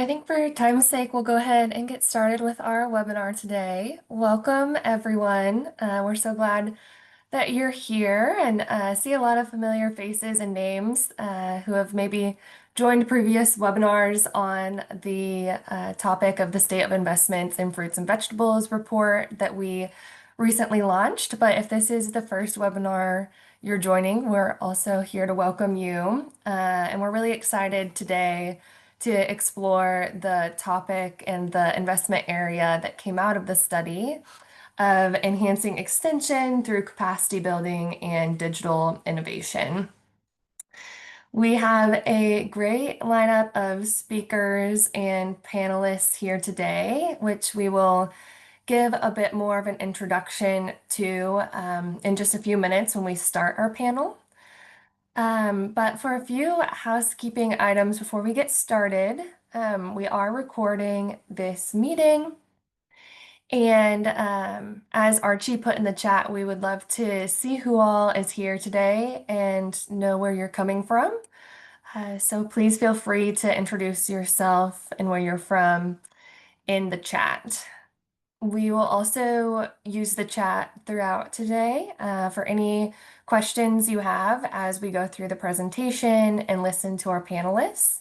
I think for time's sake, we'll go ahead and get started with our webinar today. Welcome, everyone. We're so glad that you're here and see a lot of familiar faces and names who have maybe joined previous webinars on the topic of the State of Investments in Fruits and Vegetables report that we recently launched. But if this is the first webinar you're joining, we're also here to welcome you. And we're really excited today to explore the topic and the investment area that came out of the study of enhancing extension through capacity building and digital innovation. We have a great lineup of speakers and panelists here today, which we will give a bit more of an introduction to in just a few minutes when we start our panel. But for a few housekeeping items before we get started, we are recording this meeting. And as Archie put in the chat, we would love to see who all is here today and know where you're coming from. So please feel free to introduce yourself and where you're from in the chat. We will also use the chat throughout today for any questions you have as we go through the presentation and listen to our panelists.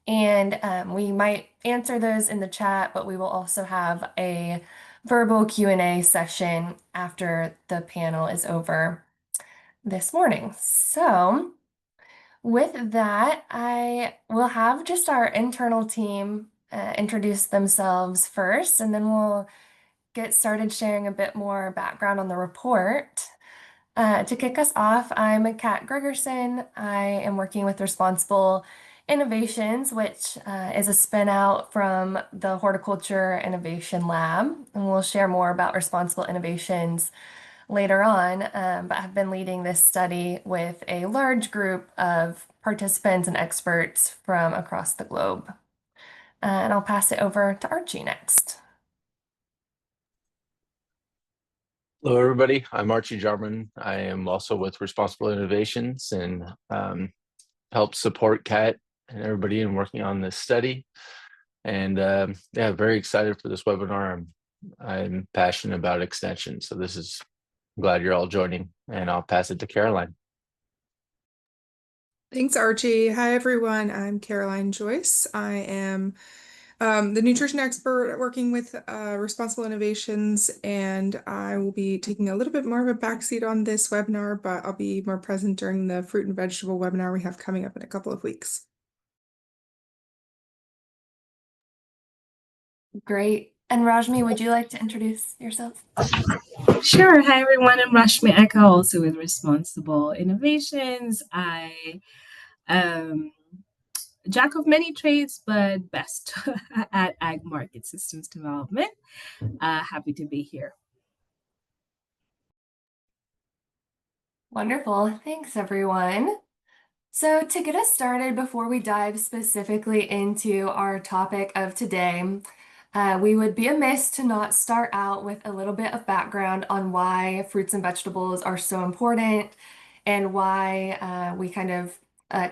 And we might answer those in the chat, but we will also have a verbal Q&A session after the panel is over this morning. So with that, I will have just our internal team introduce themselves first, and then we'll get started sharing a bit more background on the report. To kick us off, I'm Kat Gregerson. I am working with Responsible Innovations, which is a spin out from the Horticulture Innovation Lab. And we'll share more about responsible innovations later on, but I've been leading this study with a large group of participants and experts from across the globe. And I'll pass it over to Archie next. Hello, everybody. I'm Archie Jarman. I am also with Responsible Innovations and help support Kat and everybody in working on this study. And yeah, very excited for this webinar. I'm passionate about extension. So I'm glad you're all joining, and I'll pass it to Caroline. Thanks, Archie. Hi, everyone. I'm Caroline Joyce. I am the nutrition expert working with Responsible Innovations, and I will be taking a little bit more of a backseat on this webinar, but I'll be more present during the fruit and vegetable webinar we have coming up in a couple of weeks. Great. And Rajmi, would you like to introduce yourself? Sure. Hi, everyone. I'm Rashmi Eka, also with Responsible Innovations. I jack of many trades, but best at ag market systems development. Happy to be here. Wonderful. Thanks, everyone. So to get us started, before we dive specifically into our topic of today, we would be amiss to not start out with a little bit of background on why fruits and vegetables are so important and why we kind of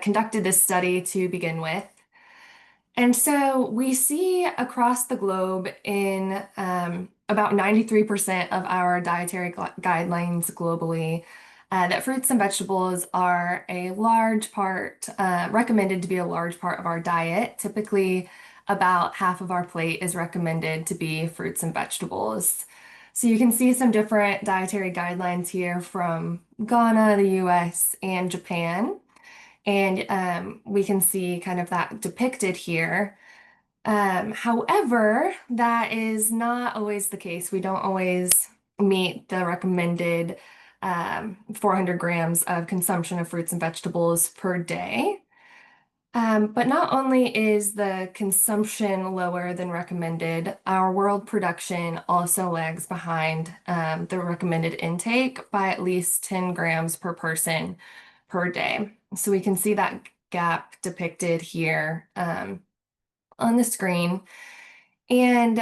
conducted this study to begin with. And so we see across the globe in about 93% of our dietary guidelines globally that fruits and vegetables are a large part, recommended to be a large part of our diet. Typically, about half of our plate is recommended to be fruits and vegetables. So you can see some different dietary guidelines here from Ghana, the US, and Japan. And we can see kind of that depicted here. However, that is not always the case. We don't always meet the recommended 400 grams of consumption of fruits and vegetables per day. But not only is the consumption lower than recommended, our world production also lags behind the recommended intake by at least 10 grams per person per day. So we can see that gap depicted here on the screen. And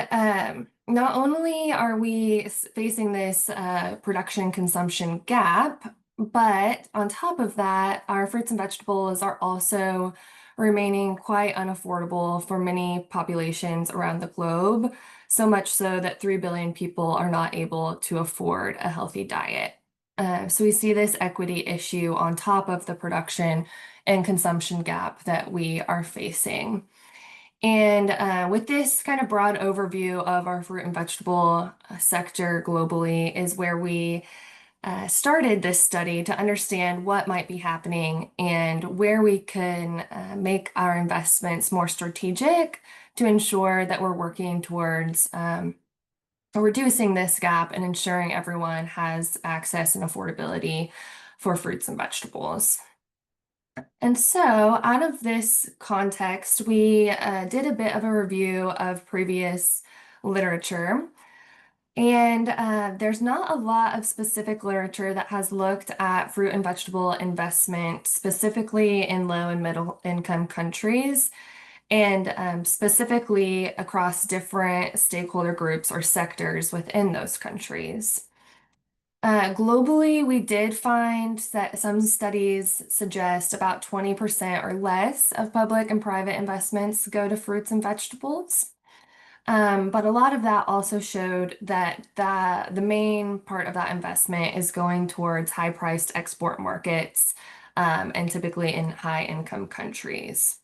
not only are we facing this production consumption gap, but on top of that, our fruits and vegetables are also remaining quite unaffordable for many populations around the globe, so much so that 3 billion people are not able to afford a healthy diet. So we see this equity issue on top of the production and consumption gap that we are facing. And with this kind of broad overview of our fruit and vegetable sector globally is where we started this study to understand what might be happening and where we can make our investments more strategic to ensure that we're working towards reducing this gap and ensuring everyone has access and affordability for fruits and vegetables. And so, out of this context, we did a bit of a review of previous literature. And there's not a lot of specific literature that has looked at fruit and vegetable investment specifically in low and middle income countries, and specifically across different stakeholder groups or sectors within those countries. Globally, we did find that some studies suggest about 20% or less of public and private investments go to fruits and vegetables. But a lot of that also showed that the main part of that investment is going towards high-priced export markets, and typically in high-income countries.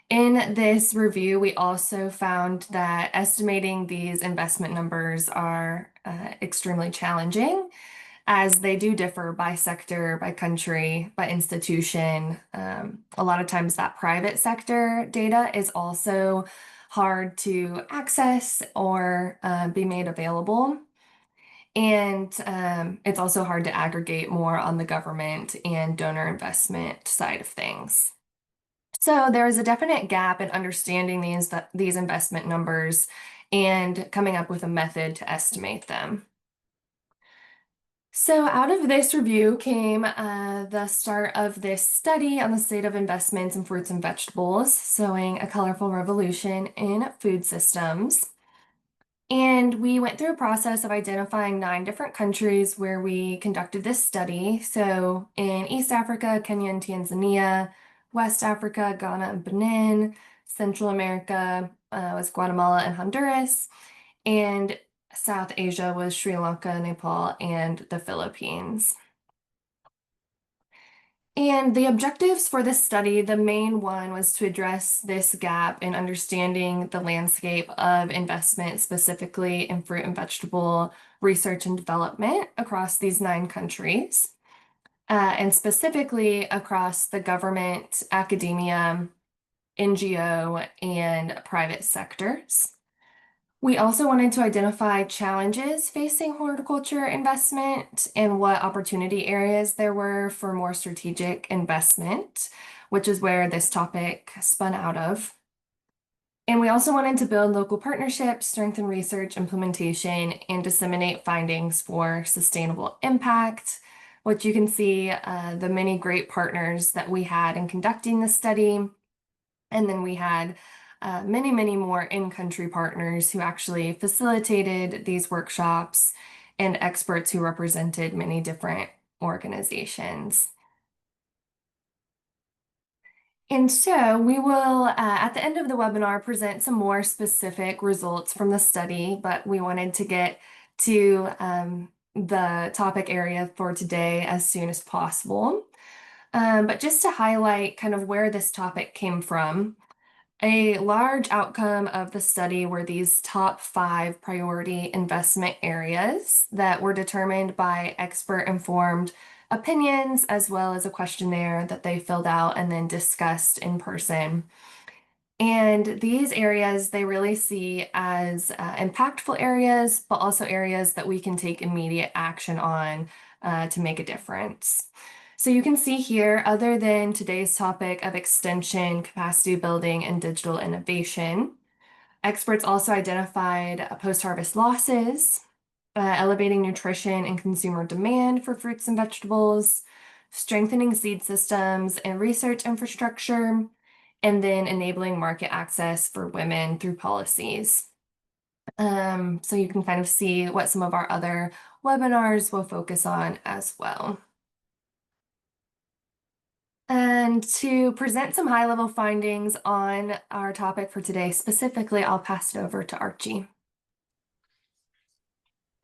In this review, we also found that estimating these investment numbers are extremely challenging, as they do differ by sector, by country, by institution. A lot of times that private sector data is also hard to access or be made available. And it's also hard to aggregate more on the government and donor investment side of things. So there is a definite gap in understanding these investment numbers and coming up with a method to estimate them. So out of this review came the start of this study on the state of investments in fruits and vegetables, sowing a colorful revolution in food systems. And we went through a process of identifying 9 different countries where we conducted this study. So in East Africa, Kenya and Tanzania, West Africa, Ghana and Benin, Central America was Guatemala and Honduras, and South Asia was Sri Lanka, Nepal, and the Philippines. And the objectives for this study, the main one was to address this gap in understanding the landscape of investment, specifically in fruit and vegetable research and development across these 9 countries, and specifically across the government, academia, NGO, and private sectors. We also wanted to identify challenges facing horticulture investment and what opportunity areas there were for more strategic investment, which is where this topic spun out of. And we also wanted to build local partnerships, strengthen research implementation, and disseminate findings for sustainable impact, which you can see the many great partners that we had in conducting the study. And then we had many, many more in-country partners who actually facilitated these workshops and experts who represented many different organizations. And so we will, at the end of the webinar, present some more specific results from the study, but we wanted to get to the topic area for today as soon as possible. But just to highlight kind of where this topic came from, a large outcome of the study were these top 5 priority investment areas that were determined by expert-informed opinions, as well as a questionnaire that they filled out and then discussed in person. And these areas they really see as impactful areas, but also areas that we can take immediate action on to make a difference. So you can see here, other than today's topic of extension, capacity building, and digital innovation, experts also identified post-harvest losses, elevating nutrition and consumer demand for fruits and vegetables, strengthening seed systems and research infrastructure, and then enabling market access for women through policies. So you can kind of see what some of our other webinars will focus on as well. And to present some high-level findings on our topic for today, specifically, I'll pass it over to Archie.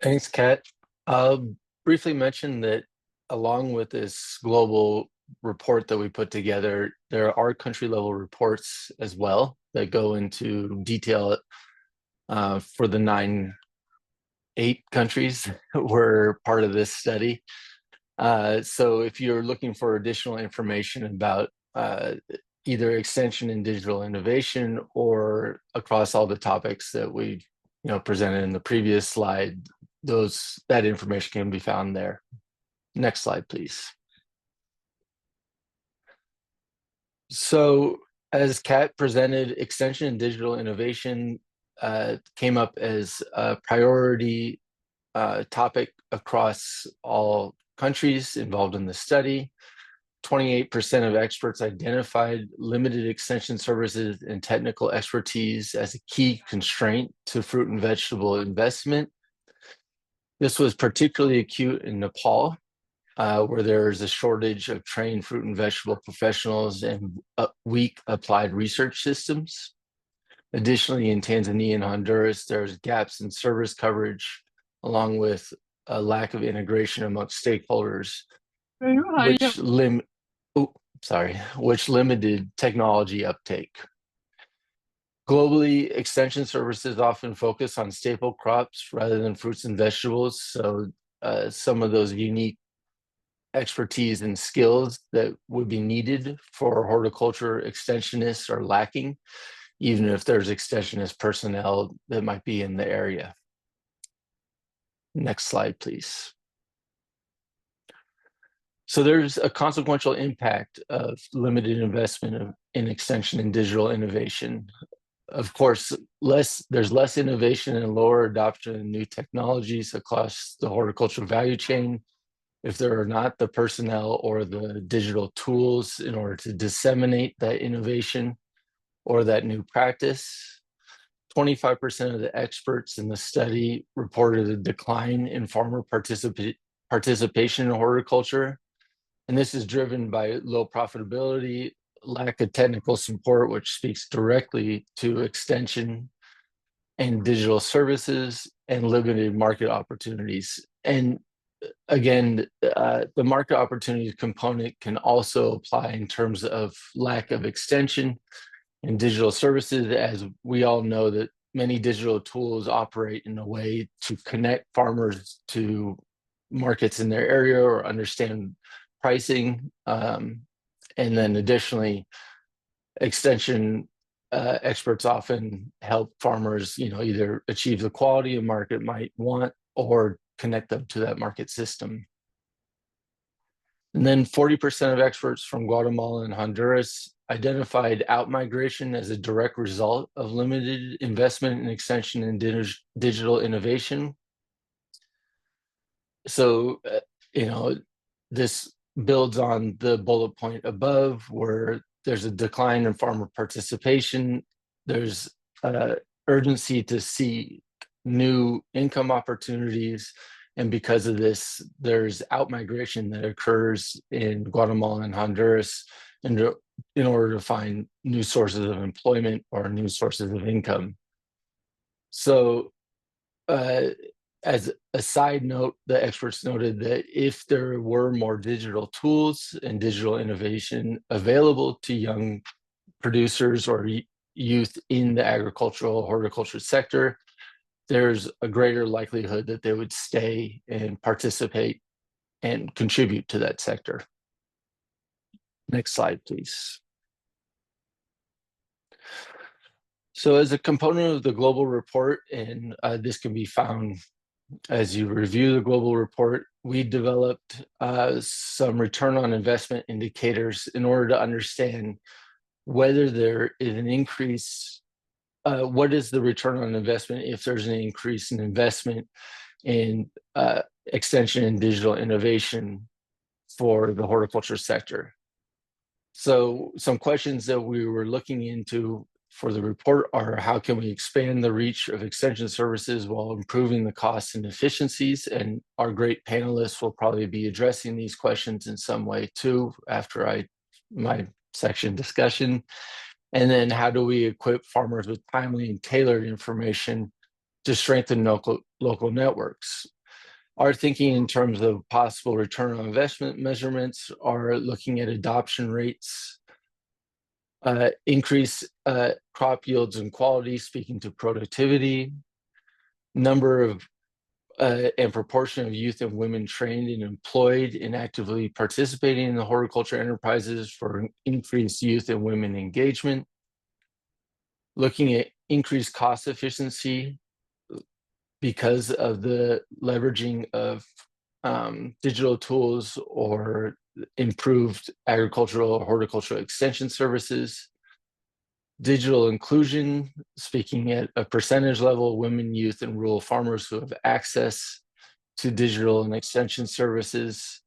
Thanks, Kat. I'll briefly mention that along with this global report that we put together, there are country level reports as well that go into detail for the 8 countries that were part of this study. So if you're looking for additional information about either extension and digital innovation or across all the topics that we presented in the previous slide, that information can be found there. Next slide, please. So as Kat presented, extension and digital innovation came up as a priority topic across all countries involved in the study. 28% of experts identified limited extension services and technical expertise as a key constraint to fruit and vegetable investment. This was particularly acute in Nepal, where there's a shortage of trained fruit and vegetable professionals and weak applied research systems. Additionally, in Tanzania and Honduras, there's gaps in service coverage, along with a lack of integration amongst stakeholders, which limited technology uptake. Globally, extension services often focus on staple crops rather than fruits and vegetables. So some of those unique expertise and skills that would be needed for horticulture extensionists are lacking, even if there's extensionist personnel that might be in the area. Next slide, please. So there's a consequential impact of limited investment in extension and digital innovation. Of course, there's less innovation and lower adoption of new technologies across the horticultural value chain if there are not the personnel or the digital tools in order to disseminate that innovation or that new practice. 25% of the experts in the study reported a decline in farmer participation in horticulture. And this is driven by low profitability, lack of technical support, which speaks directly to extension and digital services, and limited market opportunities. And again, the market opportunities component can also apply in terms of lack of extension and digital services, as we all know that many digital tools operate in a way to connect farmers to markets in their area or understand pricing. And then additionally, extension experts often help farmers, either achieve the quality a market might want or connect them to that market system. And then 40% of experts from Guatemala and Honduras identified outmigration as a direct result of limited investment in extension and digital innovation. So, this builds on the bullet point above, where there's a decline in farmer participation. There's urgency to see new income opportunities. And because of this, there's outmigration that occurs in Guatemala and Honduras in order to find new sources of employment or new sources of income. So as a side note, the experts noted that if there were more digital tools and digital innovation available to young producers or youth in the agricultural horticulture sector, there's a greater likelihood that they would stay and participate and contribute to that sector. Next slide, please. So as a component of the global report, and this can be found as you review the global report, we developed some return on investment indicators in order to understand whether there is an increase. What is the return on investment if there's an increase in investment in extension and digital innovation for the horticulture sector? So some questions that we were looking into for the report are: how can we expand the reach of extension services while improving the costs and efficiencies? And our great panelists will probably be addressing these questions in some way too after I my section discussion. And then how do we equip farmers with timely and tailored information to strengthen local networks? Our thinking in terms of possible return on investment measurements are looking at adoption rates, increase crop yields and quality, speaking to productivity, number of and proportion of youth and women trained and employed and actively participating in the horticulture enterprises for increased youth and women engagement, looking at increased cost efficiency because of the leveraging of digital tools or improved agricultural or horticultural extension services, digital inclusion, speaking at a percentage level, women, youth, and rural farmers who have access to digital and extension services,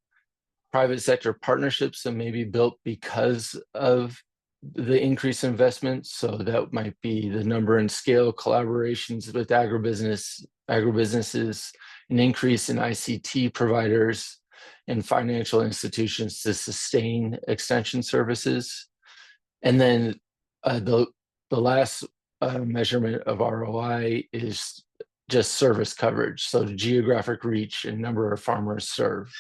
private sector partnerships that may be built because of the increased investment. So that might be the number and scale collaborations with agribusinesses, an increase in ICT providers and financial institutions to sustain extension services. And then the last measurement of ROI is just service coverage. So the geographic reach and number of farmers served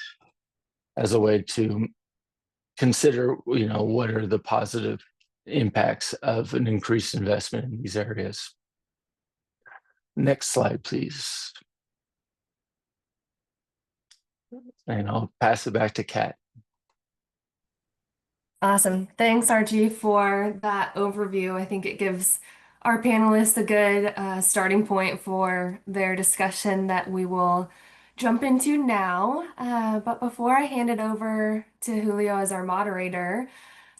as a way to consider, what are the positive impacts of an increased investment in these areas. Next slide, please. And I'll pass it back to Kat. Awesome. Thanks, Archie, for that overview. I think it gives our panelists a good starting point for their discussion that we will jump into now. But before I hand it over to Julio as our moderator,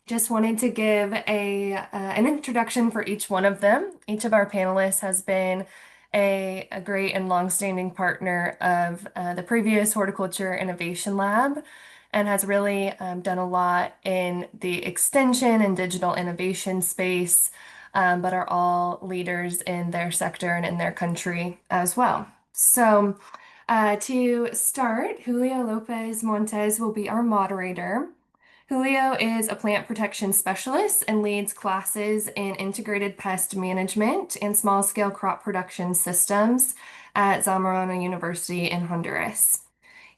just wanted to give an introduction for each one of them. Each of our panelists has been a great and longstanding partner of the previous Horticulture Innovation Lab and has really done a lot in the extension and digital innovation space, but are all leaders in their sector and in their country as well. So to start, Julio López Montes will be our moderator. Julio is a plant protection specialist and leads classes in integrated pest management and small-scale crop production systems at Zamorano University in Honduras.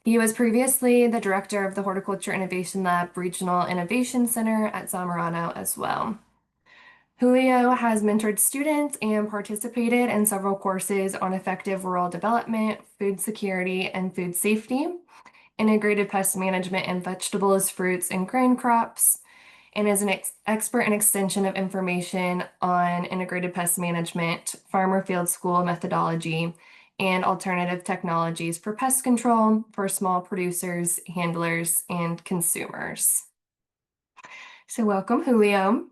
He was previously the director of the Horticulture Innovation Lab Regional Innovation Center at Zamorano as well. Julio has mentored students and participated in several courses on effective rural development, food security, and food safety, integrated pest management in vegetables, fruits, and grain crops, and is an expert in extension of information on integrated pest management, farmer field school methodology, and alternative technologies for pest control for small producers, handlers, and consumers. So welcome, Julio.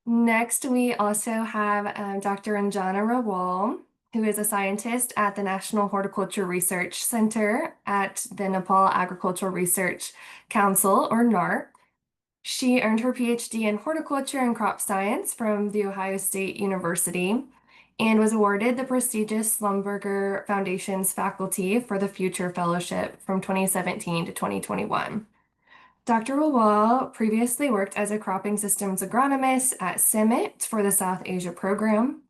Next, we also have Dr. Anjana Rawal, who is a scientist at the National Horticulture Research Center at the Nepal Agricultural Research Council, or NARC. She earned her PhD in horticulture and crop science from The Ohio State University and was awarded the prestigious Schlumberger Foundation's Faculty for the Future Fellowship from 2017 to 2021. Dr. Rawal previously worked as a cropping systems agronomist at CIMMYT for the South Asia program,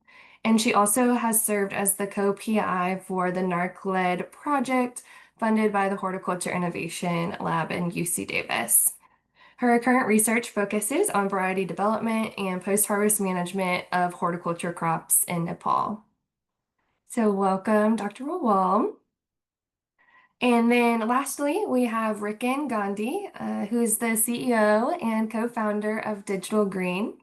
and she also has served as the co-PI for the NARC-led project funded by the Horticulture Innovation Lab in UC Davis. Her current research focuses on variety development and post-harvest management of horticulture crops in Nepal. So welcome, Dr. Rawal. And then lastly, we have Riken Gandhi, who is the CEO and co-founder of Digital Green.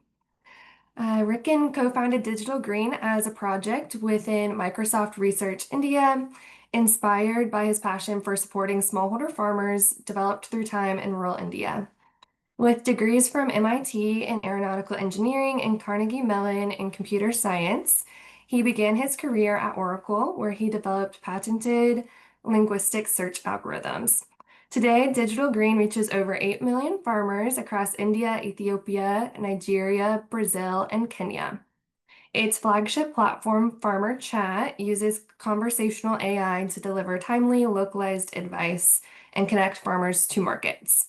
Riken co-founded Digital Green as a project within Microsoft Research India, inspired by his passion for supporting smallholder farmers developed through time in rural India. With degrees from MIT in aeronautical engineering and Carnegie Mellon in computer science, he began his career at Oracle, where he developed patented linguistic search algorithms. Today, Digital Green reaches over 8 million farmers across India, Ethiopia, Nigeria, Brazil, and Kenya. Its flagship platform, Farmer Chat, uses conversational AI to deliver timely, localized advice and connect farmers to markets.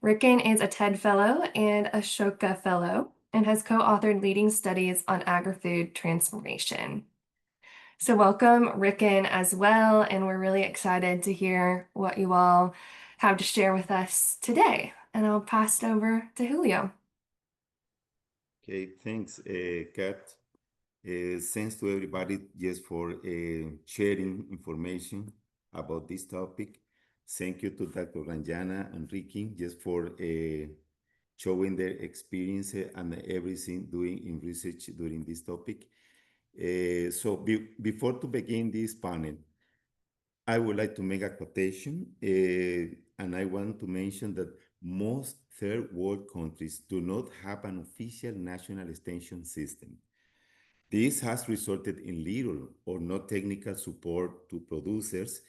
Ricken is a TED Fellow and a Ashoka Fellow and has co-authored leading studies on agri-food transformation. So welcome, Ricken, as well, and we're really excited to hear what you all have to share with us today. And I'll pass it over to Julio. Okay, thanks, Kat. Thanks to everybody just for sharing information about this topic. Thank you to Dr. Ranjana and Ricky just for showing their experience and everything doing in research during this topic. Before to begin this panel, I would like to make a quotation, and I want to mention that most third world countries do not have an official national extension system. This has resulted in little or no technical support to producers.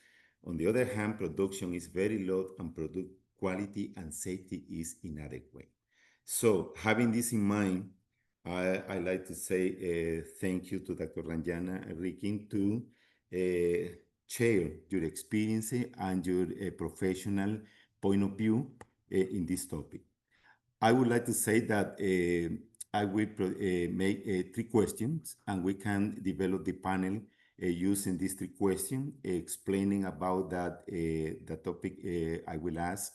On the other hand, production is very low and product quality and safety is inadequate. So having this in mind, I like to say thank you to Dr. Ranjana and Rikin to share your experience and your professional point of view in this topic. I would like to say that I will make 3 questions and we can develop the panel using these 3 questions, explaining about that the topic I will ask.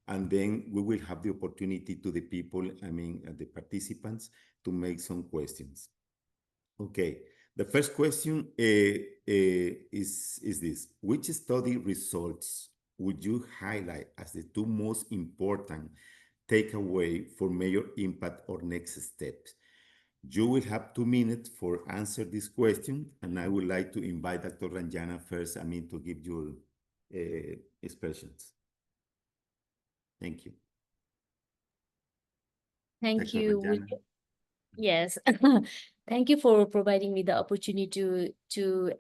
And then we will have the opportunity to the people, the participants, to make some questions. Okay, the first question is this. Which study results would you highlight as the 2 most important takeaway for major impact or next steps? You will have 2 minutes for answer this question, and I would like to invite Dr. Ranjana first, to give your expressions. Thank you. Thank Dr. you. Ranjana. Yes, thank you for providing me the opportunity to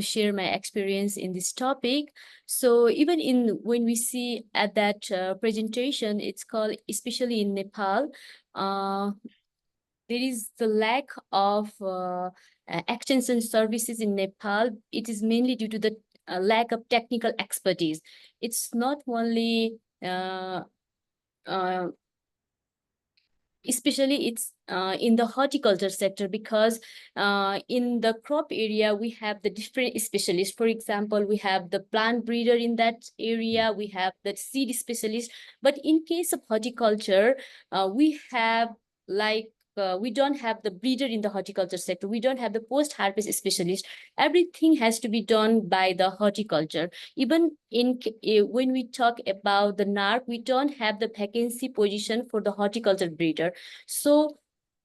share my experience in this topic. So even when we see at that presentation, it's called, especially in Nepal, there is the lack of extension services in Nepal. It is mainly due to the lack of technical expertise. It's not only especially it's in the horticulture sector, because in the crop area, we have the different specialists. For example, we have the plant breeder in that area, we have the seed specialist. But in case of horticulture, we have we don't have the breeder in the horticulture sector. We don't have the post-harvest specialist. Everything has to be done by the horticulture. Even when we talk about the NARC, we don't have the vacancy position for the horticulture breeder. So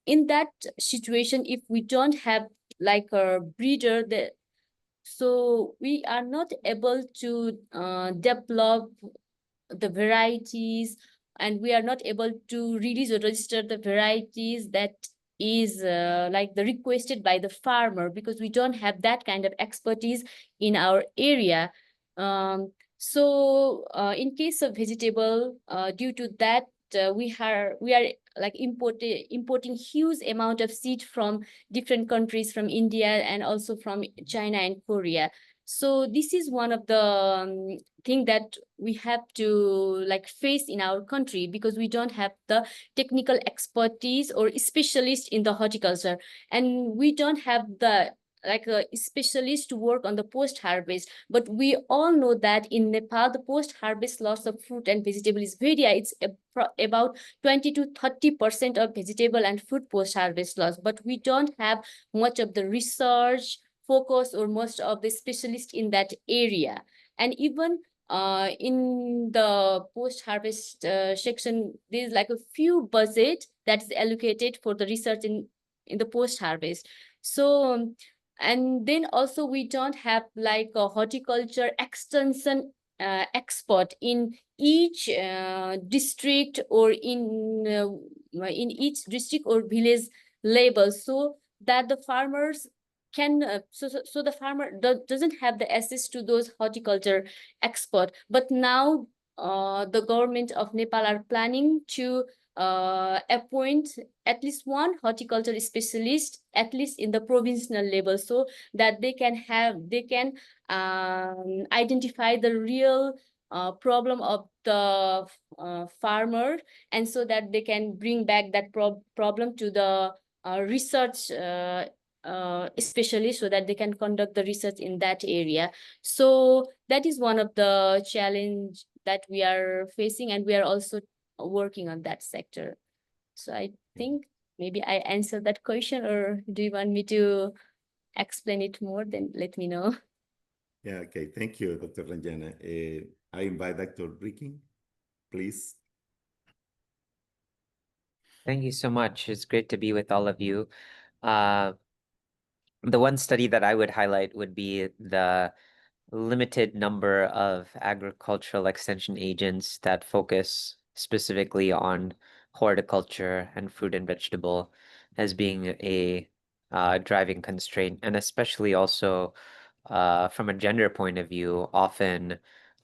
in that situation, if we don't have like a breeder, so we are not able to develop the varieties, and we are not able to release or register the varieties that is like the requested by the farmer, because we don't have that kind of expertise in our area. In case of vegetable, due to that, we are like importing huge amount of seed from different countries, from India and also from China and Korea. So this is one of the thing that we have to face in our country, because we don't have the technical expertise or specialist in the horticulture, and we don't have the a specialist to work on the post-harvest. But we all know that in Nepal, the post-harvest loss of fruit and vegetable is very high. It's about 20 to 30% of vegetable and fruit post-harvest loss. But we don't have much of the research focus or most of the specialists in that area. And even in the post-harvest section, there's a few budget that's allocated for the research in the post-harvest. So and then also we don't have a horticulture extension expert in each district, or in each district or village level, so that the farmers can so the farmer doesn't have the access to those horticulture expert. But now the government of Nepal are planning to appoint at least one horticulture specialist, at least in the provincial level, so that they can identify the real problem of the farmer, and so that they can bring back that problem to the research especially, so that they can conduct the research in that area. So that is one of the challenge that we are facing, and we are also working on that sector. So I think maybe I answered that question, or do you want me to explain it more? Then let me know. Yeah, okay. Thank you, Dr. Ranjana. I invite Dr. Ricky, please. Thank you so much. It's great to be with all of you. The one study that I would highlight would be the limited number of agricultural extension agents that focus specifically on horticulture and fruit and vegetable as being a driving constraint, and especially also from a gender point of view, often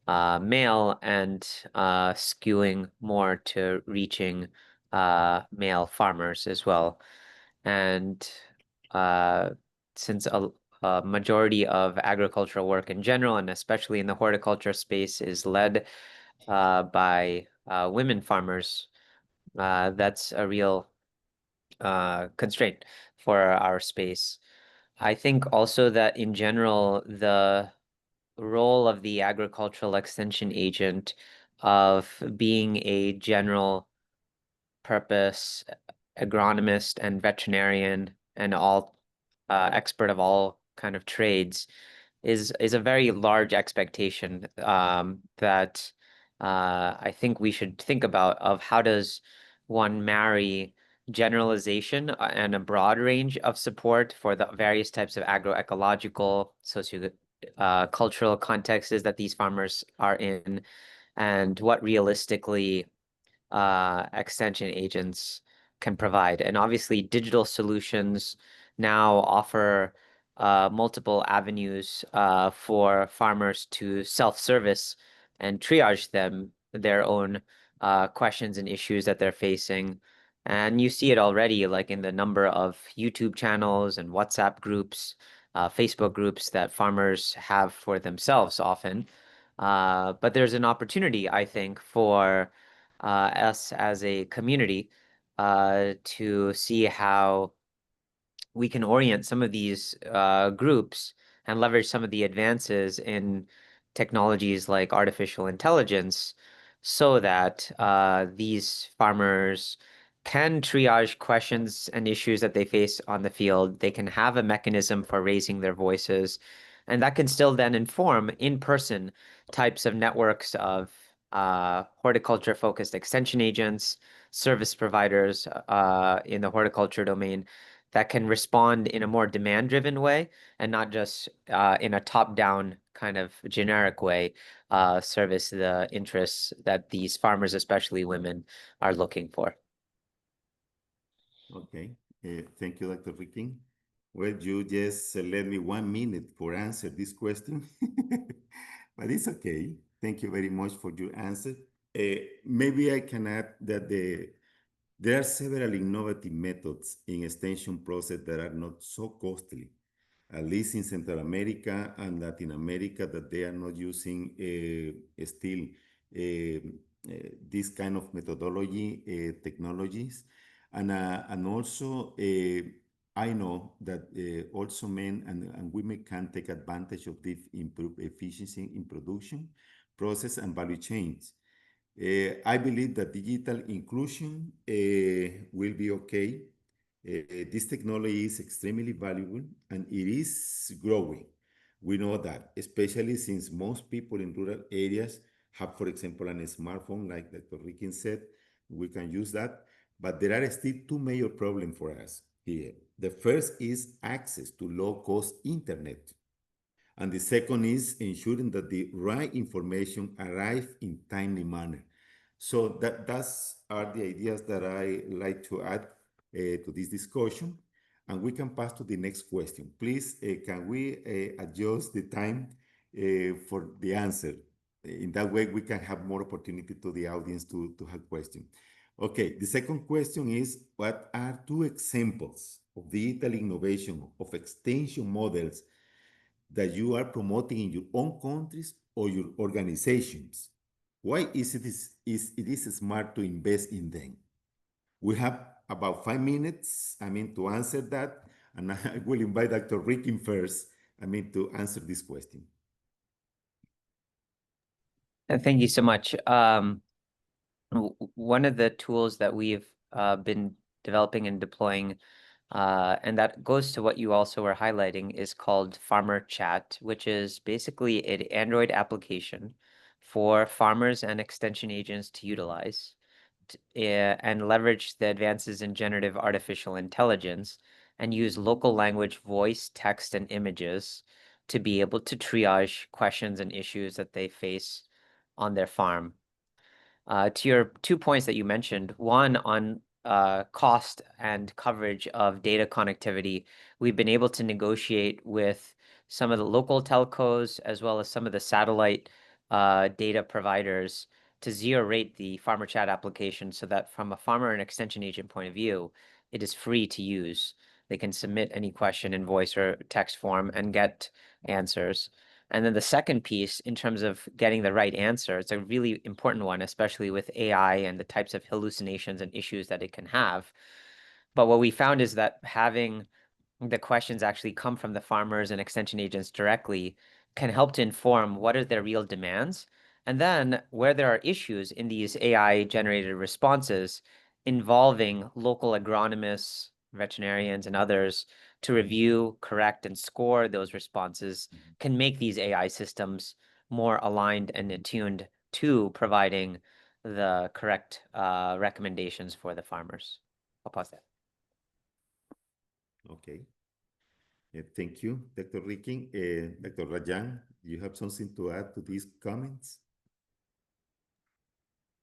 male and skewing more to reaching male farmers as well. And uh, since a majority of agricultural work in general, and especially in the horticulture space, is led by women farmers, that's a real constraint for our space. I think also that in general, the role of the agricultural extension agent of being a general purpose agronomist and veterinarian and all expert of all kind of trades is a very large expectation that I think we should think about of how does one marry generalization and a broad range of support for the various types of agroecological, socio cultural contexts that these farmers are in, and what realistically extension agents can provide. And obviously, digital solutions now offer multiple avenues for farmers to self-service and triage their own questions and issues that they're facing. And you see it already, like in the number of YouTube channels and WhatsApp groups, Facebook groups that farmers have for themselves often. But there's an opportunity, I think, for us as a community to see how we can orient some of these groups and leverage some of the advances in technologies like artificial intelligence so that these farmers can triage questions and issues that they face on the field. They can have a mechanism for raising their voices, and that can still then inform in-person types of networks of horticulture-focused extension agents, service providers in the horticulture domain that can respond in a more demand-driven way and not just in a top-down kind of generic way, service the interests that these farmers, especially women, are looking for. Okay, thank you, Dr. Ricky. Well, you just left me 1 minute for answer this question, but it's okay. Thank you very much for your answer. Maybe I can add that there are several innovative methods in extension process that are not so costly, at least in Central America and Latin America, that they are not using still this kind of methodology, technologies. And also, I know that also men and women can take advantage of this improved efficiency in production, process, and value chains. I believe that digital inclusion will be okay. This technology is extremely valuable and it is growing. We know that, especially since most people in rural areas have, for example, a smartphone, like Dr. Rikin said, we can use that. But there are still two major problems for us here. The first is access to low-cost internet. And the second is ensuring that the right information arrive in timely manner. So that's are the ideas that I like to add to this discussion. And we can pass to the next question. Please, can we adjust the time for the answer? In that way, we can have more opportunity to the audience to have questions. Okay, the second question is, what are two examples of digital innovation, of extension models that you are promoting in your own countries or your organizations? why it is smart to invest in them? We have about 5 minutes, to answer that, and I will invite Dr. Ricking first, to answer this question. Thank you so much. One of the tools that we've been developing and deploying, and that goes to what you also were highlighting, is called Farmer Chat, which is basically an Android application for farmers and extension agents to utilize and leverage the advances in generative artificial intelligence and use local language voice, text, and images to be able to triage questions and issues that they face on their farm. To your 2 points that you mentioned, one on cost and coverage of data connectivity, we've been able to negotiate with some of the local telcos as well as some of the satellite data providers to zero rate the Farmer Chat application so that from a farmer and extension agent point of view, it is free to use. They can submit any question in voice or text form and get answers. And then the second piece, in terms of getting the right answer, it's a really important one, especially with AI and the types of hallucinations and issues that it can have. But what we found is that having the questions actually come from the farmers and extension agents directly can help to inform what are their real demands. And then where there are issues in these AI-generated responses involving local agronomists, veterinarians, and others to review, correct, and score those responses can make these AI systems more aligned and attuned to providing the correct recommendations for the farmers. I'll pause there. Okay. Thank you, Dr. Ricking. Dr. Rajan, do you have something to add to these comments?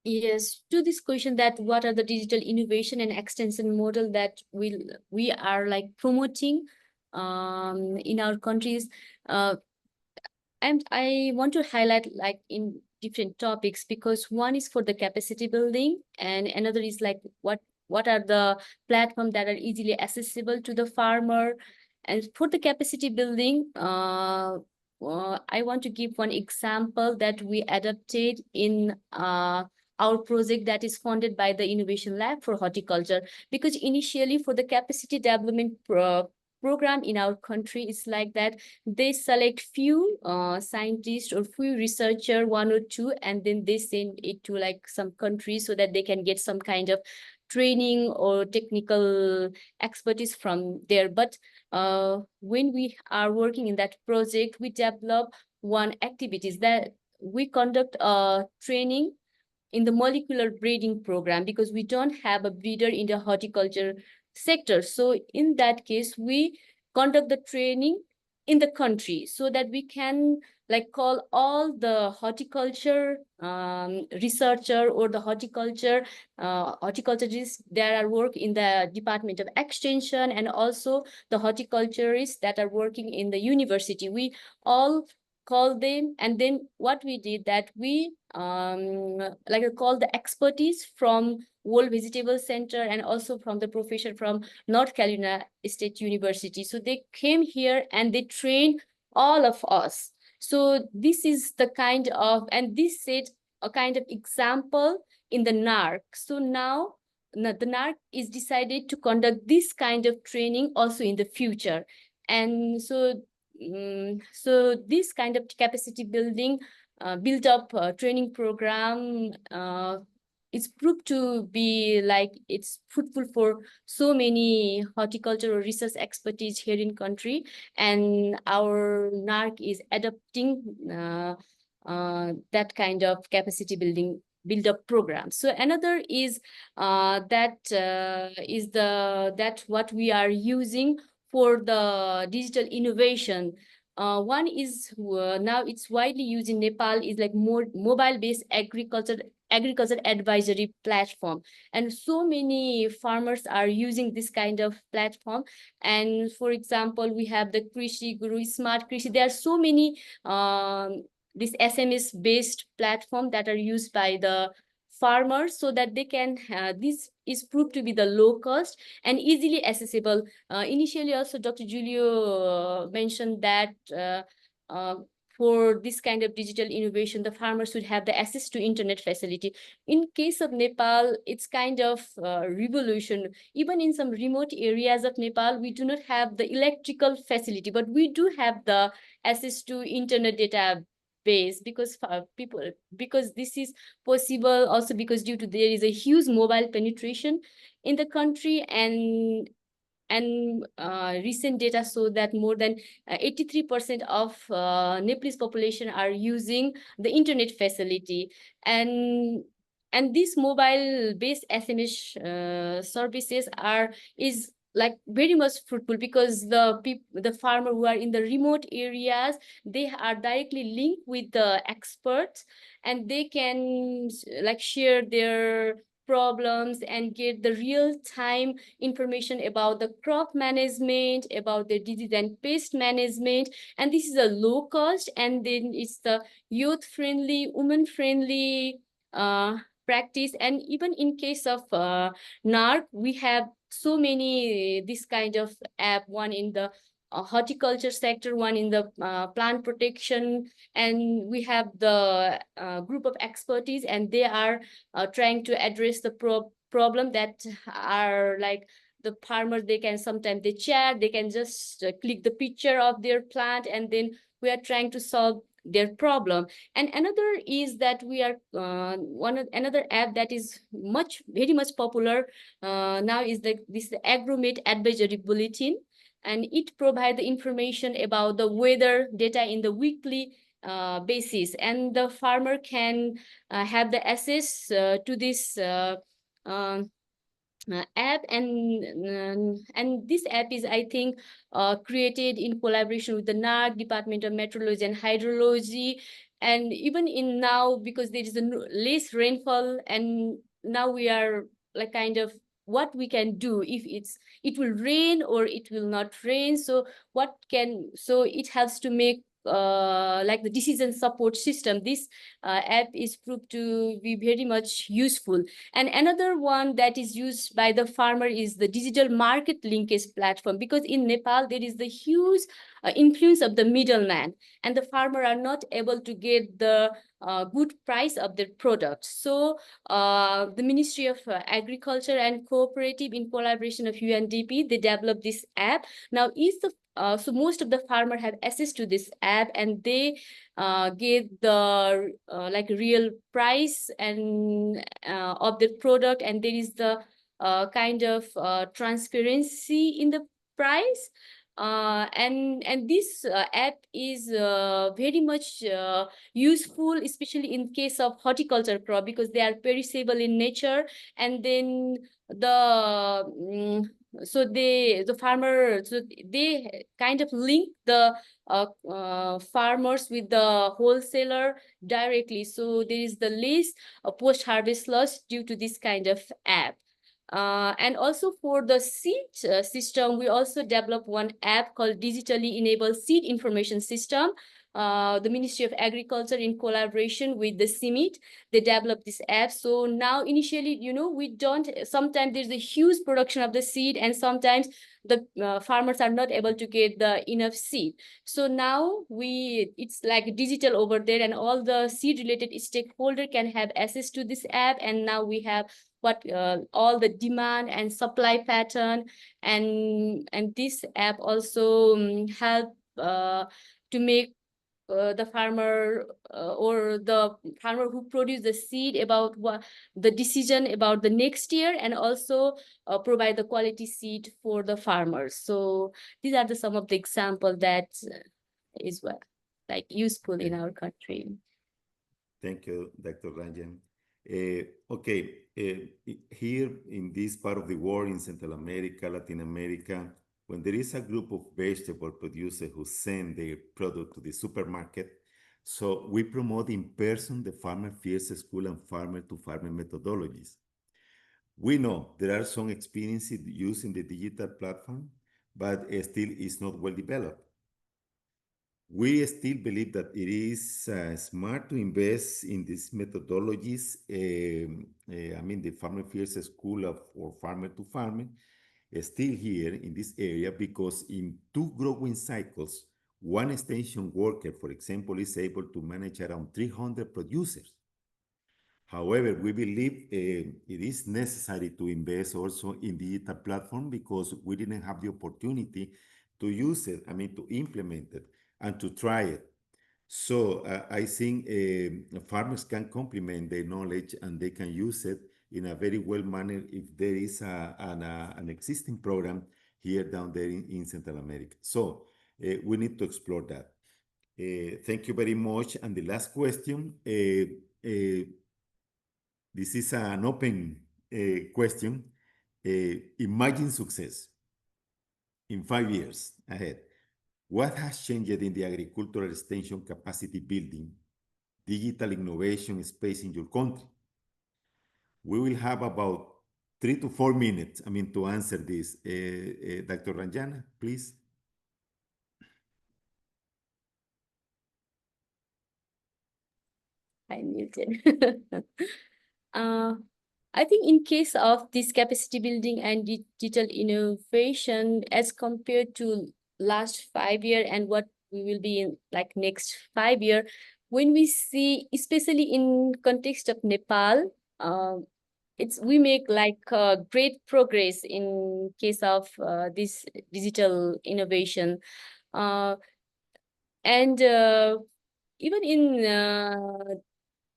Yes, to this question that what are the digital innovation and extension model that we are like promoting in our countries, and I want to highlight like in different topics, because one is for the capacity building and another is like what are the platforms that are easily accessible to the farmer. And for the capacity building, I want to give one example that we adopted in our project that is funded by the Innovation Lab for Horticulture, because initially for the capacity development program in our country, it's like that they select few scientists or few researcher, one or two, and then they send it to like some countries so that they can get some kind of training or technical expertise from there. But when we are working in that project, we develop one activities that we conduct a training in the molecular breeding program, because we don't have a breeder in the horticulture sector. So in that case, we conduct the training in the country so that we can like call all the horticulture researcher or the horticulturists that are work in the Department of Extension, and also the horticulturists that are working in the university. We all call them, and then what we did that we like call the expertise from World Vegetable Center and also from the professor from North Carolina State University. So they came here and they trained all of us. So this is the kind of, and this set a kind of example in the NARC. So now the NARC is decided to conduct this kind of training also in the future. And so so this kind of capacity building build up training program it's proved to be like it's fruitful for so many horticultural research expertise here in country, and our NARC is adopting that kind of capacity building build up program. So another is that what we are using for the digital innovation. One is now it's widely used in Nepal is like more mobile-based agriculture advisory platform, and so many farmers are using this kind of platform. And for example, we have the Krishi Guru, Smart Krishi. There are so many this SMS based platform that are used by the farmers so that they can this is proved to be the low cost and easily accessible. Initially also Dr. Julio mentioned that for this kind of digital innovation, the farmers should have the access to internet facility. In case of Nepal, it's kind of revolution. Even in some remote areas of Nepal, we do not have the electrical facility, but we do have the access to internet data base because because this is possible also because due to there is a huge mobile penetration in the country, and recent data show that more than 83% of Nepalese population are using the internet facility, and these mobile based SMS services is like very much fruitful because the farmer who are in the remote areas, they are directly linked with the experts, and they can like share their problems and get the real time information about the crop management, about the disease and pest management. And this is a low cost, and then it's the youth friendly, woman friendly practice. And even in case of NARC, we have so many this kind of app, one in the horticulture sector, one in the plant protection, and we have the group of expertise, and they are trying to address the problem that are like the farmers, they can sometimes they chat, they can just click the picture of their plant, and then we are trying to solve their problem. And another is that we are another app that is very much popular now is this Agromate Advisory Bulletin, and it provides the information about the weather data in the weekly basis, and the farmer can have the access to this app. And this app is, I think, created in collaboration with the NARC, Department of Meteorology and Hydrology. And even in now, because there is a less rainfall, and now we are like kind of what we can do if it will rain or it will not rain. So it helps to make like the decision support system. This app is proved to be very much useful. And another one that is used by the farmer is the digital market linkage platform, because in Nepal there is the huge influence of the middleman, and the farmer are not able to get the good price of their products. So the Ministry of Agriculture and Cooperative, in collaboration of UNDP, they developed this app. Now is the so most of the farmer have access to this app, and they get the like real price and of the product, and there is the kind of transparency in the price. And this app is very much useful, especially in case of horticulture crop, because they are perishable in nature. And then the farmer, so they kind of link the farmers with the wholesaler directly. So there is the less post-harvest loss due to this kind of app. And also for the seed system, we also developed one app called Digitally Enabled Seed Information System. The Ministry of Agriculture, in collaboration with the CIMIT, they developed this app. So now initially, sometimes there's a huge production of the seed, and sometimes the farmers are not able to get the enough seed. So now it's like digital over there, and all the seed related stakeholder can have access to this app. And now we have all the demand and supply pattern, and this app also help to make the farmer or the farmer who produce the seed about what the decision about the next year, and also provide the quality seed for the farmers. So these are some of the example that is like useful in our country. Thank you, Dr. Ranjan. Here in this part of the world, in Central America, Latin America, when there is a group of vegetable producers who send their product to the supermarket, so we promote in person the farmer field school and farmer-to-farmer methodologies. We know there are some experiences using the digital platform, but still it's not well developed. We still believe that it is smart to invest in these methodologies. The Farmer Fields School or Farmer to Farmer is still here in this area, because in 2 growing cycles, one extension worker, for example, is able to manage around 300 producers. However, we believe it is necessary to invest also in digital platform because we didn't have the opportunity to use it, to implement it and to try it. So I think farmers can complement their knowledge and they can use it in a very well manner if there is an existing program here down there in Central America. So we need to explore that. Thank you very much. And the last question, this is an open question. Imagine success in 5 years ahead. What has changed in the agricultural extension capacity building, digital innovation space in your country? We will have about 3 to 4 minutes, to answer this. Dr. Ranjana, please. I muted. I think in case of this capacity building and digital innovation, as compared to last 5 year and what we will be in like next 5 year, when we see, especially in context of Nepal, we make like great progress in case of this digital innovation, and even in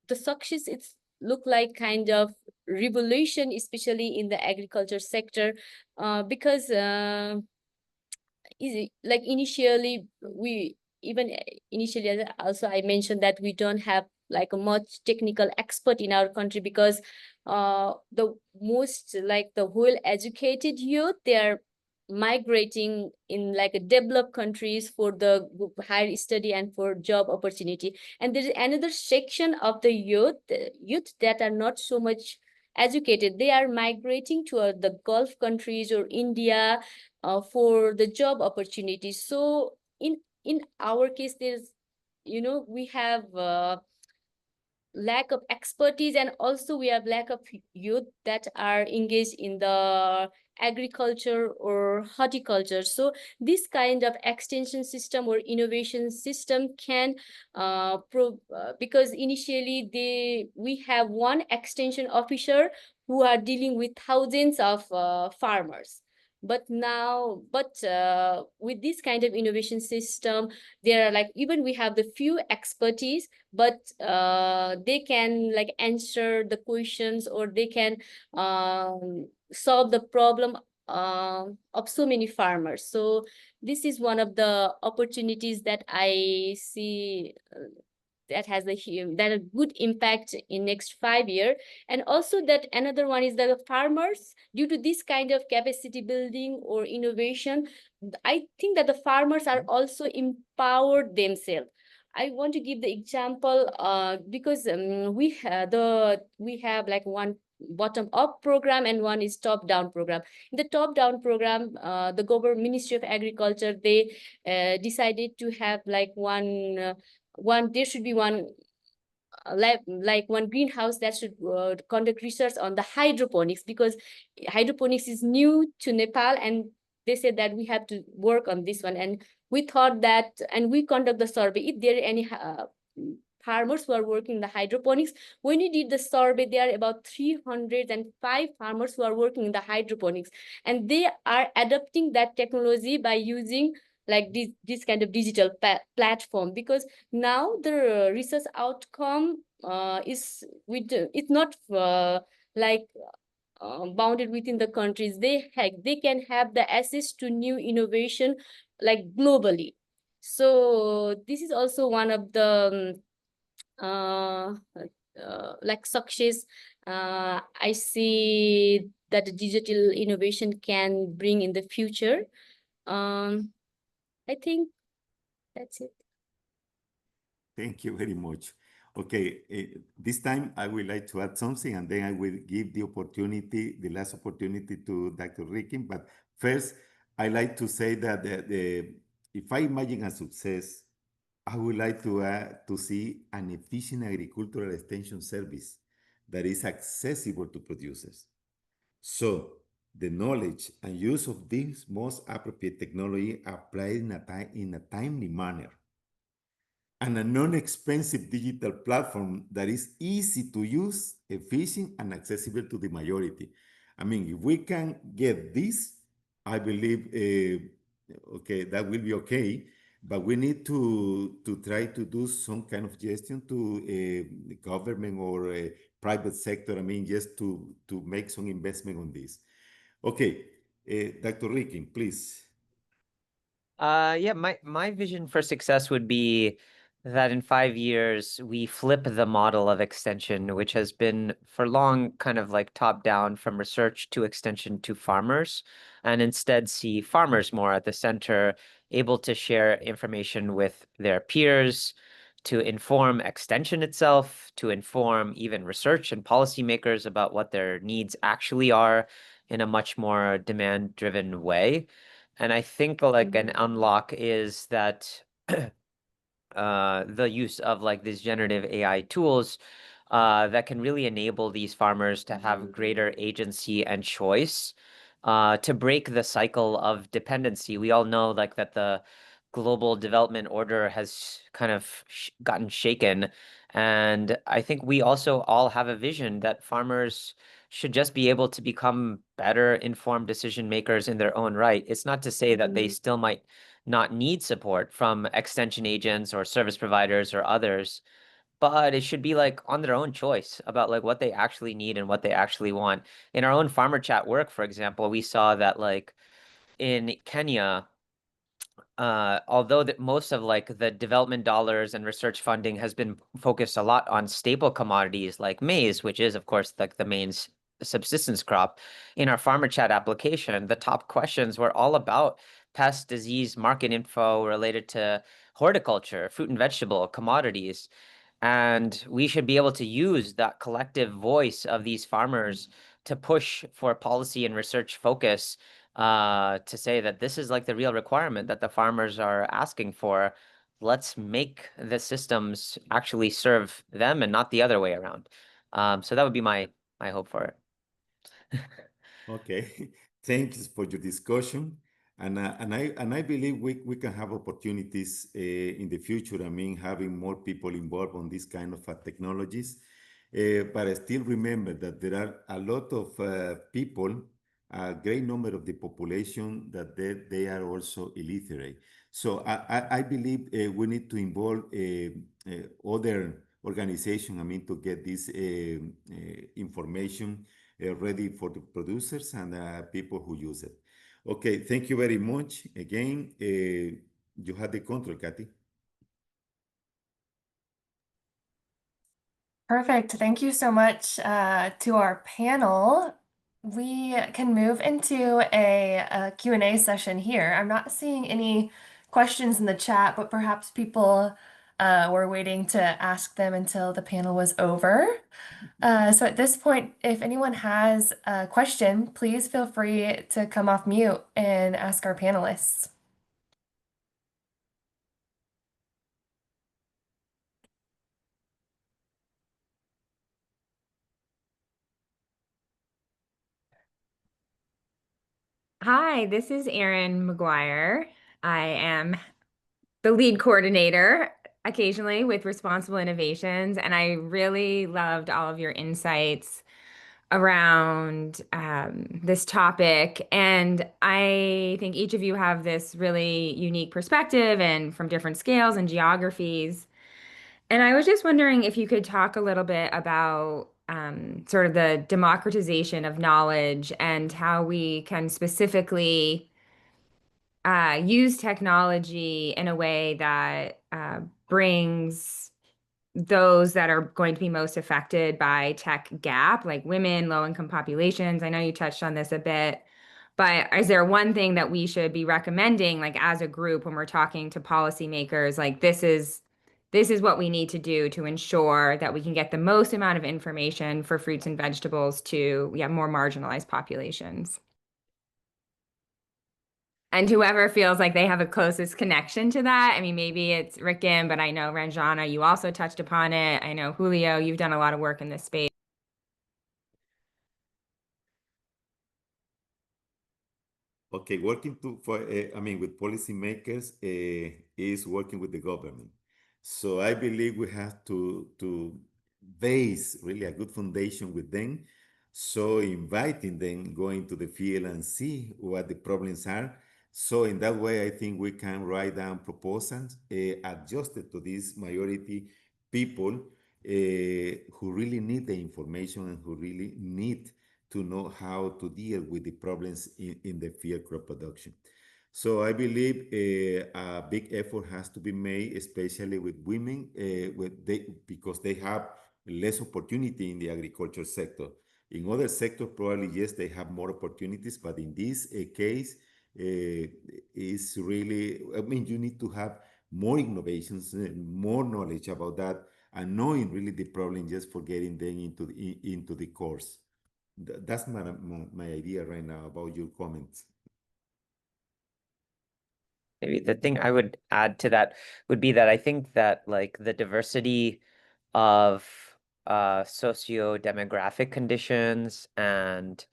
the success, it's look like kind of revolution, especially in the agriculture sector, because like initially also I mentioned that we don't have like a much technical expert in our country because the most like the whole educated youth, they are migrating in like a developed countries for the higher study and for job opportunity. And there is another section of the youth that are not so much educated. They are migrating to the Gulf countries or India for the job opportunities. So in our case, there's we have lack of expertise, and also we have lack of youth that are engaged in the agriculture or horticulture. So this kind of extension system or innovation system can because initially we have one extension officer who are dealing with thousands of farmers. But with this kind of innovation system, there are like, even we have the few expertise, but they can like answer the questions, or they can solve the problem of so many farmers. So this is one of the opportunities that I see that has a good impact in next 5 years. And also that another one is that the farmers, due to this kind of capacity building or innovation, I think that the farmers are also empowered themselves. I want to give the example because we have like one bottom-up program and one is top-down program. In the top-down program, the government Ministry of Agriculture, they decided to have like there should be one like one greenhouse that should conduct research on the hydroponics, because hydroponics is new to Nepal, and they said that we have to work on this one. And we thought that, and we conduct the survey, if there are any farmers who are working in the hydroponics. When we did the survey, there are about 305 farmers who are working in the hydroponics, and they are adopting that technology by using like this kind of digital platform, because now the research outcome is with it's not like bounded within the countries. They can have the access to new innovation like globally. So this is also one of the like success I see that the digital innovation can bring in the future. I think that's it. Thank you very much. Okay, this time I would like to add something, and then I will give the last opportunity to Dr. Ricken. But first, I like to say that if I imagine a success, I would like to see an efficient agricultural extension service that is accessible to producers. So the knowledge and use of this most appropriate technology applied in a timely manner, and a non-expensive digital platform that is easy to use, efficient, and accessible to the majority. I mean, if we can get this, I believe, okay, that will be okay. But we need to try to do some kind of gestion to the government or private sector. I mean, just to make some investment on this. Okay, Dr. Ricken, please. Yeah, my vision for success would be that in 5 years we flip the model of extension, which has been for long kind of like top down from research to extension to farmers, and instead see farmers more at the center, able to share information with their peers, to inform extension itself, to inform even research and policymakers about what their needs actually are in a much more demand-driven way. And I think like an unlock is that the use of like these generative AI tools that can really enable these farmers to have greater agency and choice to break the cycle of dependency. We all know like that the global development order has kind of gotten shaken. And I think we also all have a vision that farmers should just be able to become better informed decision makers in their own right. It's not to say that they still might not need support from extension agents or service providers or others, but it should be like on their own choice about like what they actually need and what they actually want. In our own farmer chat work, for example, we saw that like in Kenya, although that most of like the development dollars and research funding has been focused a lot on staple commodities like maize, which is of course like the main subsistence crop, in our farmer chat application, the top questions were all about pest, disease, market info related to horticulture, fruit and vegetable commodities. And we should be able to use that collective voice of these farmers to push for policy and research focus to say that this is like the real requirement that the farmers are asking for. Let's make the systems actually serve them and not the other way around. So that would be my hope for it. Okay, thanks for your discussion. And I believe we can have opportunities in the future. I mean, having more people involved on this kind of technologies. But I still remember that there are a lot of people, a great number of the population that they are also illiterate. So I believe we need to involve other organizations, I mean, to get this information ready for the producers and people who use it. Okay, thank you very much. Again, you had the control, Kathy. Perfect. Thank you so much to our panel. We can move into a Q&A session here. I'm not seeing any questions in the chat, but perhaps people were waiting to ask them until the panel was over. So at this point, if anyone has a question, please feel free to come off mute and ask our panelists. Hi, this is Erin McGuire. I am the lead coordinator occasionally with Responsible Innovations, and I really loved all of your insights around this topic. And I think each of you have this really unique perspective and from different scales and geographies. And I was just wondering if you could talk a little bit about sort of the democratization of knowledge and how we can specifically use technology in a way that brings those that are going to be most affected by tech gap, like women, low-income populations. I know you touched on this a bit, but is there one thing that we should be recommending, like as a group, when we're talking to policymakers, like this is what we need to do to ensure that we can get the most amount of information for fruits and vegetables to more marginalized populations? And whoever feels like they have a closest connection to that, I mean, maybe it's Ricken, but I know Ranjana, you also touched upon it. I know Julio, you've done a lot of work in this space. Okay, working I mean, with policymakers is working with the government. So I believe we have to base really a good foundation with them. So inviting them, going to the field and see what the problems are. So in that way, I think we can write down proposals adjusted to this majority people who really need the information and who really need to know how to deal with the problems in the field crop production. So I believe a big effort has to be made, especially with women, because they have less opportunity in the agriculture sector. In other sectors, probably yes, they have more opportunities, but in this case, is really, I mean, you need to have more innovations, more knowledge about that, and knowing really the problem just for getting them into the course. That's my idea right now about your comments. Maybe the thing I would add to that would be that I think that like the diversity of socio-demographic conditions and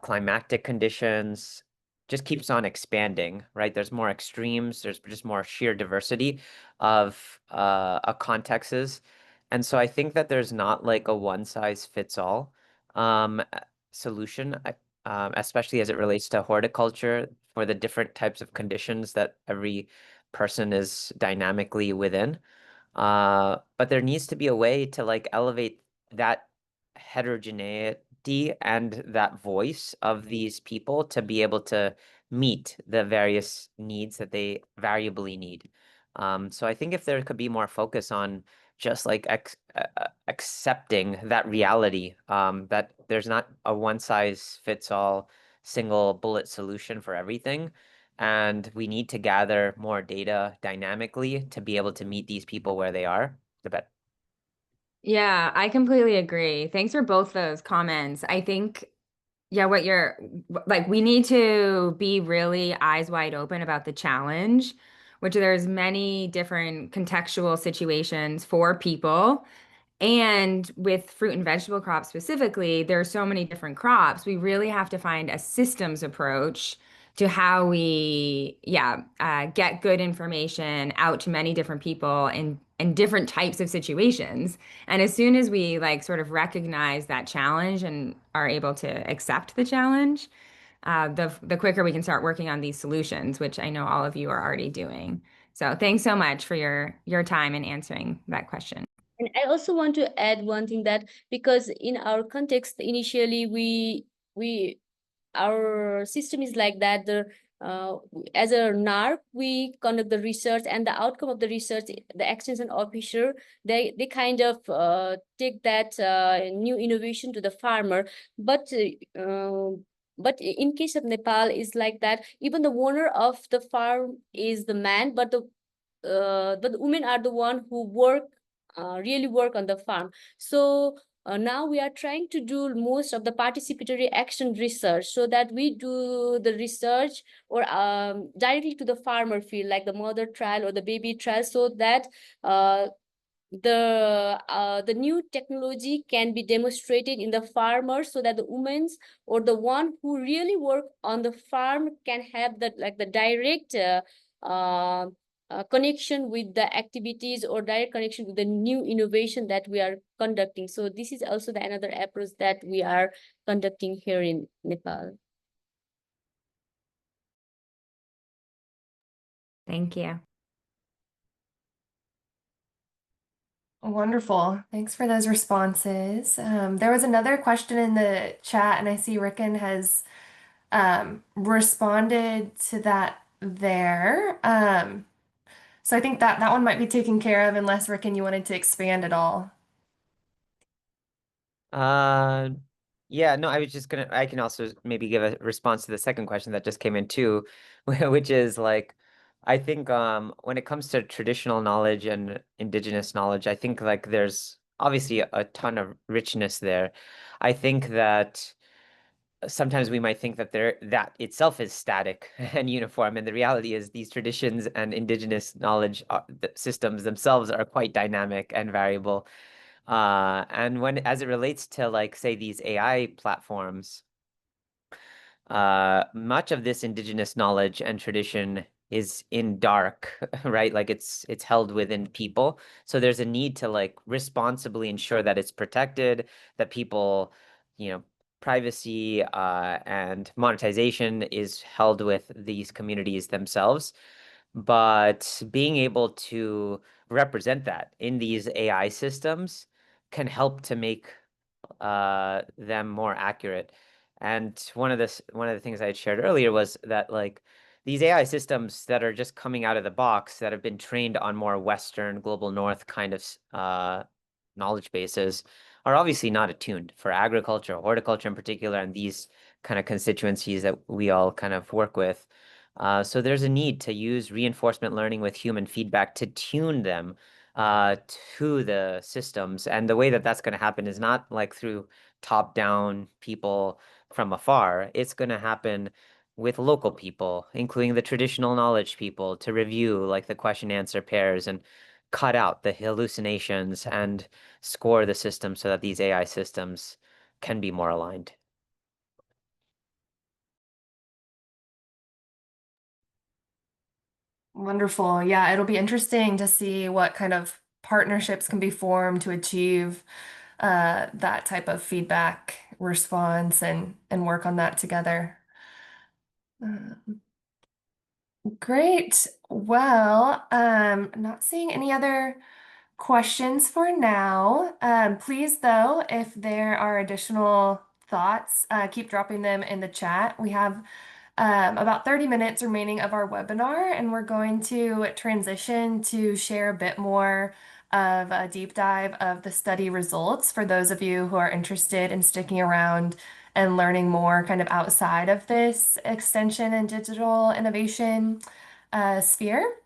climatic conditions just keeps on expanding, right? There's more extremes, there's just more sheer diversity of contexts. And so I think that there's not like a one size fits all solution, especially as it relates to horticulture for the different types of conditions that every person is dynamically within. But there needs to be a way to like elevate that heterogeneity and that voice of these people to be able to meet the various needs that they variably need. So I think if there could be more focus on just like accepting that reality, that there's not a one size fits all single bullet solution for everything. And we need to gather more data dynamically to be able to meet these people where they are. The bet. Yeah, I completely agree. Thanks for both those comments. I think, yeah, what you're like, we need to be really eyes wide open about the challenge, which there's many different contextual situations for people. And with fruit and vegetable crops specifically, there are so many different crops. We really have to find a systems approach to how we, get good information out to many different people in different types of situations. And as soon as we like sort of recognize that challenge and are able to accept the challenge, the quicker we can start working on these solutions, which I know all of you are already doing. So thanks so much for your time in answering that question. And I also want to add one thing, that because in our context, initially we our system is like that. As a NARC, we conduct the research, and the outcome of the research, the extension officer, they kind of take that new innovation to the farmer. But in case of Nepal, is like that. Even the owner of the farm is the man, but the women are the one who really work on the farm. So now we are trying to do most of the participatory action research, so that we do the research or directly to the farmer field, like the mother trial or the baby trial, so that the new technology can be demonstrated in the farmers, so that the women or the one who really work on the farm can have that, like the direct connection with the activities, or direct connection with the new innovation that we are conducting. So this is also the another approach that we are conducting here in Nepal. Thank you. Wonderful. Thanks for those responses. There was another question in the chat, and I see Rickon has responded to that there. So I think that one might be taken care of, unless Rickon, you wanted to expand at all. Yeah, no, I can also maybe give a response to the second question that just came in too, which is like, I think when it comes to traditional knowledge and indigenous knowledge, I think like there's obviously a ton of richness there. I think that sometimes we might think that that itself is static and uniform, and the reality is these traditions and indigenous knowledge systems themselves are quite dynamic and variable. And as it relates to like say these AI platforms, much of this indigenous knowledge and tradition is in dark, right? Like it's held within people. So there's a need to like responsibly ensure that it's protected, that people, privacy and monetization is held with these communities themselves. But being able to represent that in these AI systems can help to make them more accurate. And one of the things I had shared earlier was that like these AI systems that are just coming out of the box that have been trained on more Western global North kind of knowledge bases are obviously not attuned for agriculture, horticulture in particular, and these kind of constituencies that we all kind of work with. So there's a need to use reinforcement learning with human feedback to tune them to the systems. And the way that that's going to happen is not like through top-down people from afar. It's going to happen with local people, including the traditional knowledge people, to review like the question answer pairs and cut out the hallucinations and score the system so that these AI systems can be more aligned. Wonderful. Yeah, it'll be interesting to see what kind of partnerships can be formed to achieve that type of feedback response and work on that together. Great. Well, not seeing any other questions for now. Please, though, if there are additional thoughts, keep dropping them in the chat. We have about 30 minutes remaining of our webinar, and we're going to transition to share a bit more of a deep dive of the study results for those of you who are interested in sticking around and learning more kind of outside of this extension and digital innovation sphere.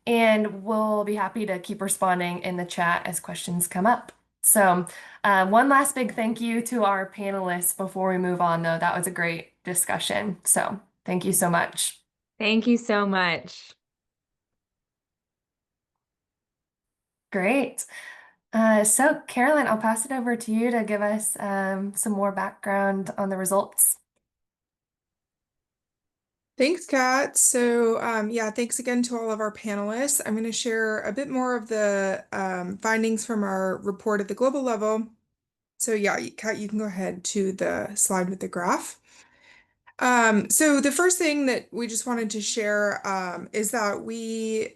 And we'll be happy to keep responding in the chat as questions come up. So, one last big thank you to our panelists before we move on, though. That was a great discussion. So, thank you so much. Thank you so much. Great. So, Caroline, I'll pass it over to you to give us some more background on the results. Thanks, Kat. So yeah, thanks again to all of our panelists. I'm going to share a bit more of the findings from our report at the global level. So yeah, Kat, you can go ahead to the slide with the graph. So the first thing that we just wanted to share is that we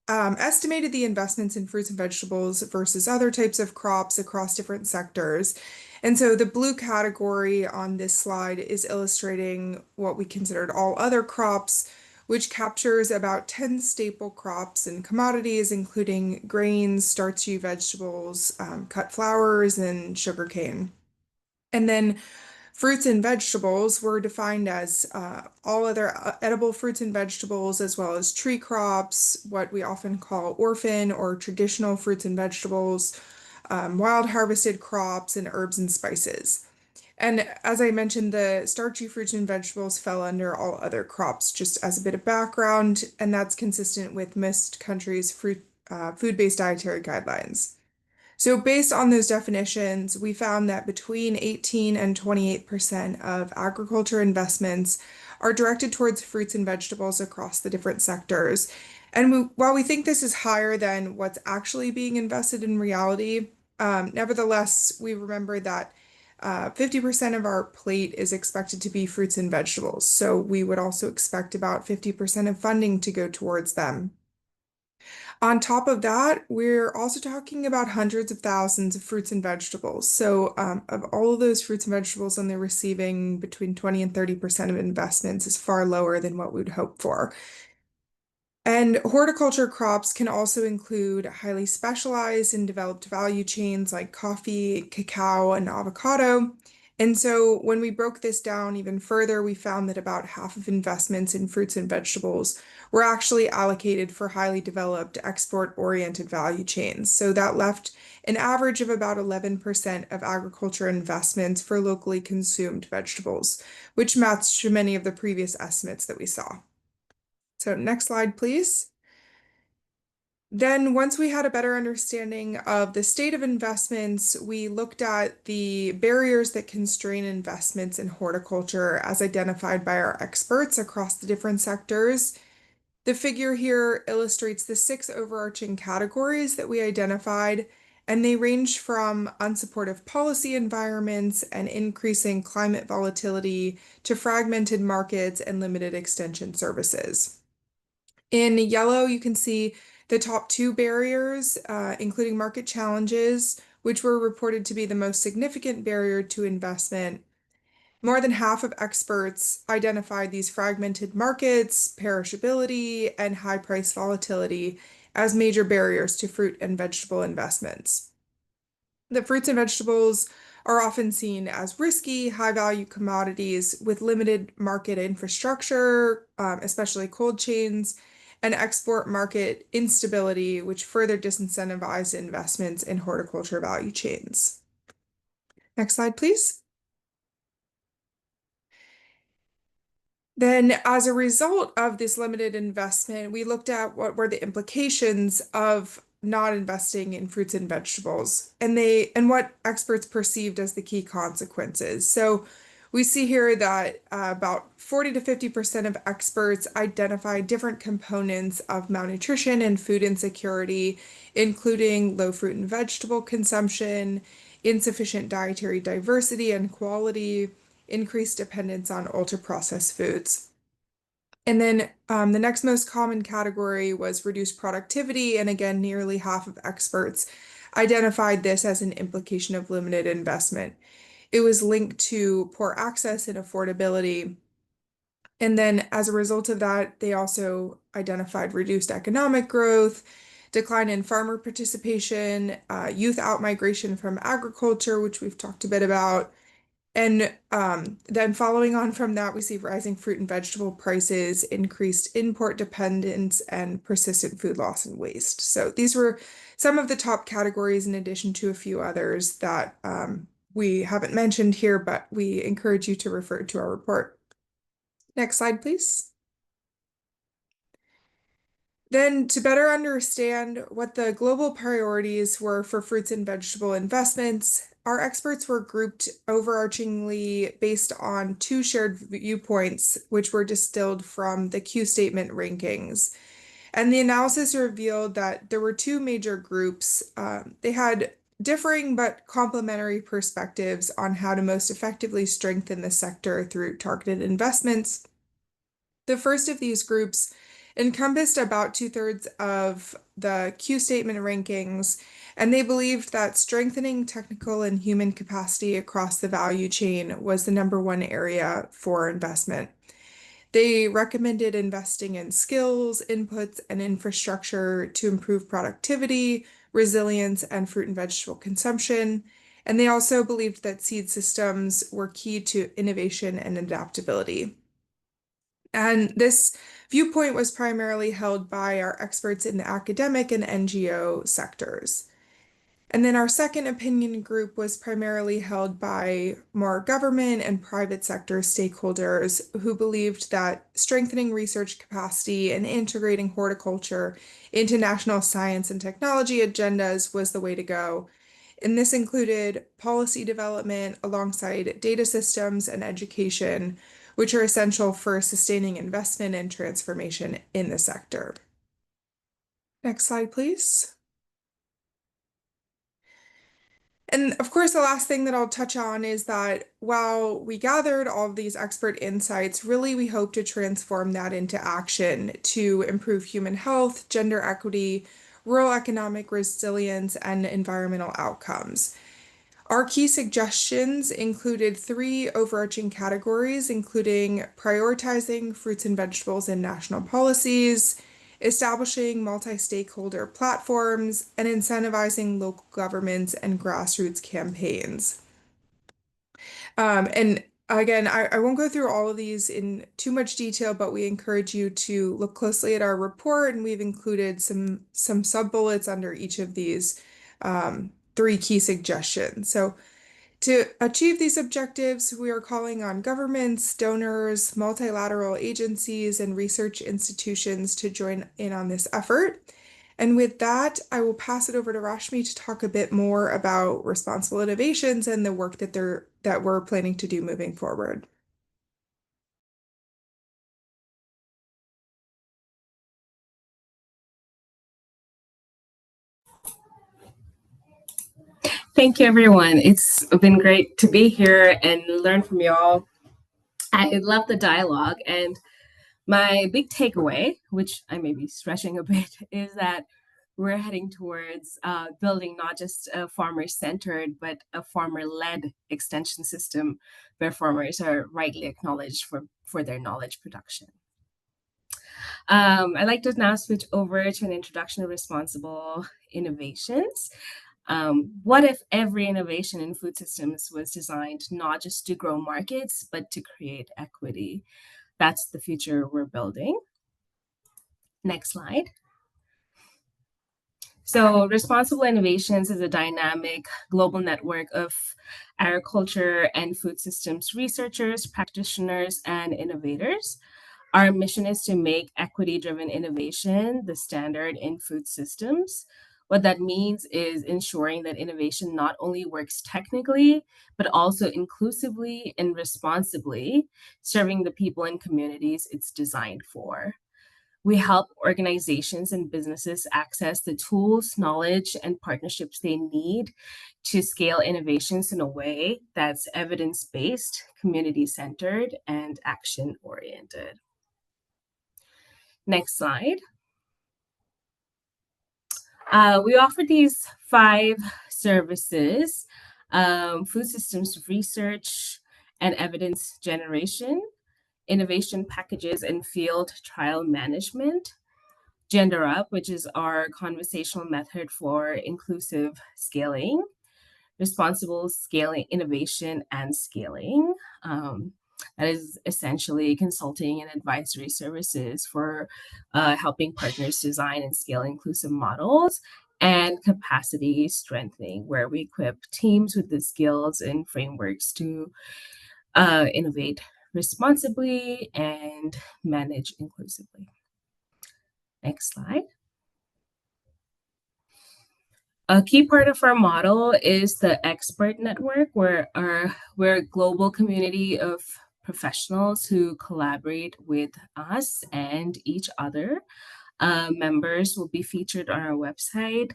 estimated the investments in fruits and vegetables versus other types of crops across different sectors. And so the blue category on this slide is illustrating what we considered all other crops, which captures about 10 staple crops and commodities, including grains, starchy vegetables, cut flours, and sugarcane. And then fruits and vegetables were defined as all other edible fruits and vegetables, as well as tree crops, what we often call orphan or traditional fruits and vegetables, wild harvested crops, and herbs and spices. And as I mentioned, the starchy fruits and vegetables fell under all other crops, just as a bit of background, and that's consistent with most countries' food-based dietary guidelines. So based on those definitions, we found that between 18 and 28% of agriculture investments are directed towards fruits and vegetables across the different sectors. And while we think this is higher than what's actually being invested in reality, nevertheless, we remember that 50% of our plate is expected to be fruits and vegetables. So we would also expect about 50% of funding to go towards them. On top of that, we're also talking about hundreds of thousands of fruits and vegetables. So of all of those fruits and vegetables, and they're receiving between 20 and 30% of investments is far lower than what we would hope for. And horticulture crops can also include highly specialized and developed value chains like coffee, cacao, and avocado. And so when we broke this down even further, we found that about half of investments in fruits and vegetables were actually allocated for highly developed export-oriented value chains. So that left an average of about 11% of agriculture investments for locally consumed vegetables, which matched to many of the previous estimates that we saw. So next slide, please. Then once we had a better understanding of the state of investments, we looked at the barriers that constrain investments in horticulture as identified by our experts across the different sectors. The figure here illustrates the 6 overarching categories that we identified, and they range from unsupportive policy environments and increasing climate volatility to fragmented markets and limited extension services. In yellow, you can see the top 2 barriers, including market challenges, which were reported to be the most significant barrier to investment. More than half of experts identified these fragmented markets, perishability, and high price volatility as major barriers to fruit and vegetable investments. The fruits and vegetables are often seen as risky, high-value commodities with limited market infrastructure, especially cold chains, and export market instability, which further disincentivize investments in horticulture value chains. Next slide, please. Then, as a result of this limited investment, we looked at what were the implications of not investing in fruits and vegetables, and what experts perceived as the key consequences. So we see here that about 40 to 50% of experts identify different components of malnutrition and food insecurity, including low fruit and vegetable consumption, insufficient dietary diversity and quality, increased dependence on ultra-processed foods. And then the next most common category was reduced productivity. And again, nearly half of experts identified this as an implication of limited investment. It was linked to poor access and affordability. And then as a result of that, they also identified reduced economic growth, decline in farmer participation, youth outmigration from agriculture, which we've talked a bit about. And then following on from that, we see rising fruit and vegetable prices, increased import dependence, and persistent food loss and waste. So these were some of the top categories in addition to a few others that we haven't mentioned here, but we encourage you to refer to our report. Next slide, please. Then, to better understand what the global priorities were for fruits and vegetable investments, our experts were grouped overarchingly based on 2 shared viewpoints, which were distilled from the Q statement rankings. And the analysis revealed that there were 2 major groups. They had differing but complementary perspectives on how to most effectively strengthen the sector through targeted investments. The first of these groups encompassed about 2/3 of the Q statement rankings, and they believed that strengthening technical and human capacity across the value chain was the #1 area for investment. They recommended investing in skills, inputs, and infrastructure to improve productivity, resilience, and fruit and vegetable consumption. And they also believed that seed systems were key to innovation and adaptability. And this viewpoint was primarily held by our experts in the academic and NGO sectors. And then our second opinion group was primarily held by more government and private sector stakeholders who believed that strengthening research capacity and integrating horticulture into national science and technology agendas was the way to go. And this included policy development alongside data systems and education, which are essential for sustaining investment and transformation in the sector. Next slide, please. And of course, the last thing that I'll touch on is that while we gathered all of these expert insights, really we hope to transform that into action to improve human health, gender equity, rural economic resilience, and environmental outcomes. Our key suggestions included 3 overarching categories, including prioritizing fruits and vegetables in national policies, establishing multi-stakeholder platforms, and incentivizing local governments and grassroots campaigns. And again, I won't go through all of these in too much detail, but we encourage you to look closely at our report, and we've included some sub-bullets under each of these 3 key suggestions. So to achieve these objectives, we are calling on governments, donors, multilateral agencies, and research institutions to join in on this effort. And with that, I will pass it over to Rashmi to talk a bit more about responsible innovations and the work that we're planning to do moving forward. Thank you, everyone. It's been great to be here and learn from you all. I love the dialogue, and my big takeaway, which I may be stretching a bit, is that we're heading towards building not just a farmer-centered, but a farmer-led extension system where farmers are rightly acknowledged for their knowledge production. I'd like to now switch over to an introduction to responsible innovations. What if every innovation in food systems was designed not just to grow markets, but to create equity? That's the future we're building. Next slide. So Responsible Innovations is a dynamic global network of agriculture and food systems researchers, practitioners, and innovators. Our mission is to make equity-driven innovation the standard in food systems. What that means is ensuring that innovation not only works technically, but also inclusively and responsibly, serving the people and communities it's designed for. We help organizations and businesses access the tools, knowledge, and partnerships they need to scale innovations in a way that's evidence-based, community-centered, and action-oriented. Next slide. We offer these 5 services: food systems research and evidence generation, innovation packages and field trial management, Gender Up, which is our conversational method for inclusive scaling, responsible scaling, innovation and scaling. That is essentially consulting and advisory services for helping partners design and scale inclusive models, and capacity strengthening, where we equip teams with the skills and frameworks to innovate responsibly and manage inclusively. Next slide. A key part of our model is the expert network, where we're a global community of professionals who collaborate with us and each other. Members will be featured on our website.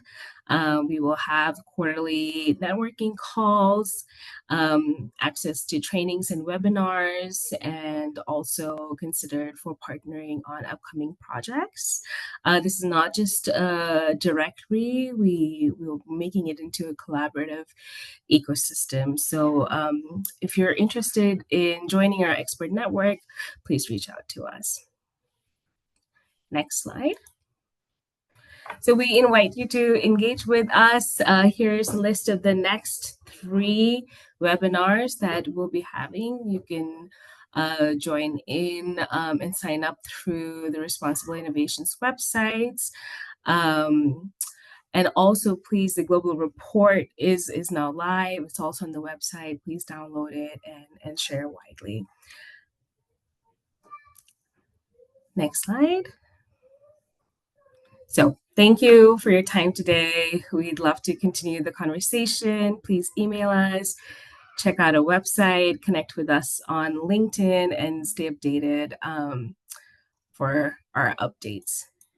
We will have quarterly networking calls, access to trainings and webinars, and also considered for partnering on upcoming projects. This is not just a directory, we're making it into a collaborative ecosystem. So if you're interested in joining our expert network, please reach out to us. Next slide. So we invite you to engage with us. Here's a list of the next 3 webinars that we'll be having. You can join in and sign up through the Responsible Innovations websites. And also, please, the global report is now live. It's also on the website. Please download it and share widely. Next slide. So thank you for your time today. We'd love to continue the conversation. Please email us, check out our website, connect with us on LinkedIn, and stay updated for our updates.